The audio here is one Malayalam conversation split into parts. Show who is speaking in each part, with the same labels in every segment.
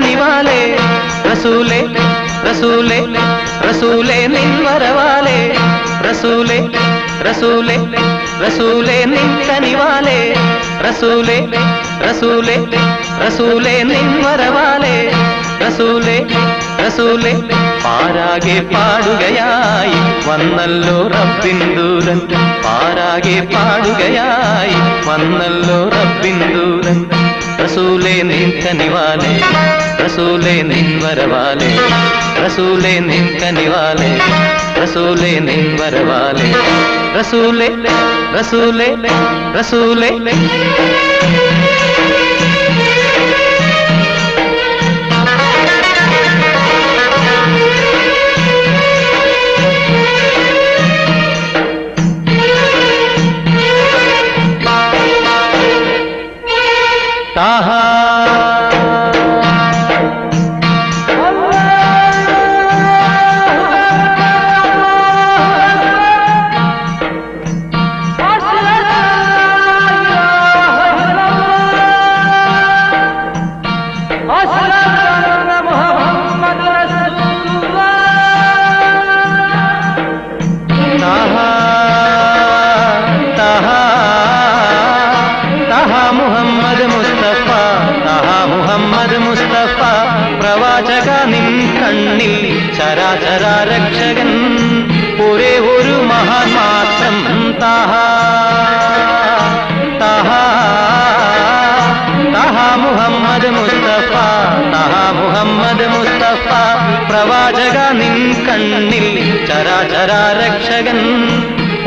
Speaker 1: നിൻകനിവാലേ റസൂലേ റസൂലേ റസൂലേ നിൻവരവാലേ റസൂലേ റസൂലേ റസൂലേ നിൻകനിവാലേ റസൂലേ റസൂലേ റസൂലേ നിൻവരവാലേ റസൂലേ റസൂലേ പാരാകെ പാടുകയായി വന്നല്ലോ റബ്ബിൻ ദൂതൻ പാരാകെ പാടുകയായി വന്നല്ലോ റബ്ബിൻ ദൂതൻ റസൂലേ നിൻകനിവാലേ റസൂലേ നിൻവരവാലേ റസൂലേ നിൻകനിവാലേ റസൂലേ നിൻവരവാലേ റസൂലേ റസൂലേ റസൂലേ ताहा പ്രവാചക നിൻ കണ്ണിൽ ചരാചരാ രക്ഷകൻ ഒരേ ഒരു മഹാൻ മാത്രം താഹാ താഹാ താഹാ മുഹമ്മദ് മുസ്തഫ താഹാ മുഹമ്മദ് മുസ്തഫ പ്രവാചക നിൻ കണ്ണിൽ ചരാചരാ രക്ഷകൻ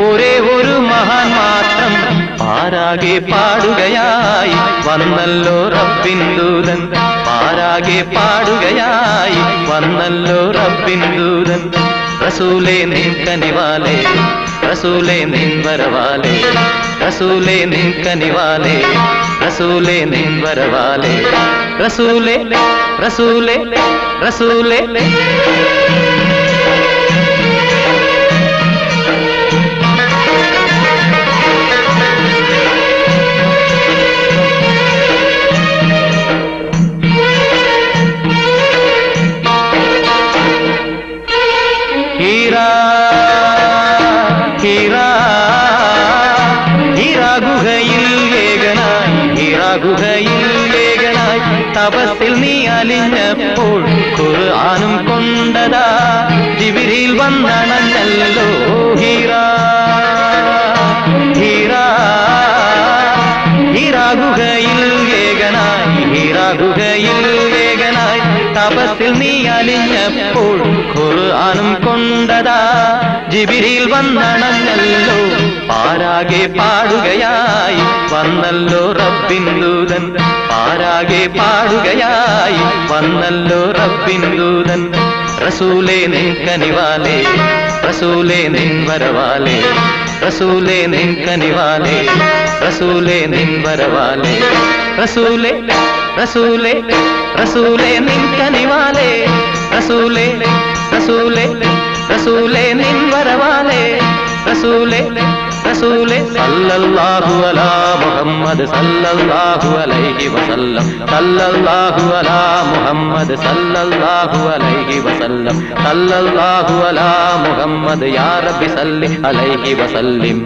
Speaker 1: ഒരേ ഒരു മഹാൻ മാത്രം പാരാകെ പാടുകയായി വന്നല്ലോ റബ്ബിൻ ദൂതൻ പാരാകെ പാടുകയായി വന്നല്ലോ റബ്ബിൻ ദൂതൻ റസൂലേ നിൻകനിവാലേ റസൂലേ നിൻവരവാലേ റസൂലേ നിൻകനിവാലേ റസൂലേ നിൻവരവാലേ റസൂലേ റസൂലേ റസൂലേ हीरा हीरा हीरा गुहയിൽ ഏകനായി हीरा ഗുഹയിൽ ഏകനായി തപസ്സിൽ നീ അലിഞ്ഞപ്പോൾ ഖുർആനും കൊണ്ടതാ ജിബ്രീൽ വന്നണഞ്ഞല്ലോ हीरा हीरा हीरा ഗുഹയിൽ ഏകനായി हीरा ഗുഹയിൽ ഏകനായി തപസ്സിൽ നീ അലിഞ്ഞപ്പോൾ ഖുർആനും കൊണ്ടതാ ജിബ്രീൽ വന്നണഞ്ഞല്ലോ പാരാകെ പാടുകയായി വന്നല്ലോ റബ്ബിൻ ദൂതൻ പാരാകെ പാടുകയായി വന്നല്ലോ റബ്ബിൻ ദൂതൻ റസൂലേ നിൻകനിവാലേ റസൂലേ നിൻവരവാലേ റസൂലേ നിൻകനിവാലേ റസൂലേ നിൻവരവാലേ റസൂലേ റസൂലേ റസൂലേ നിൻകനിവാലേ റസൂലേ റസൂലേ റസൂലേ നിൻവരവാലേ റസൂലേ റസൂലേ സല്ലല്ലാഹു അലാ മുഹമ്മദ് സല്ലല്ലാഹു അലൈഹി വസല്ലം സല്ലല്ലാഹു അലാ മുഹമ്മദ് സല്ലല്ലാഹു അലൈഹി വസല്ലം സല്ലല്ലാഹു അലാ മുഹമ്മദ് യാ റബ്ബി സല്ലി അലൈഹി വസല്ലിം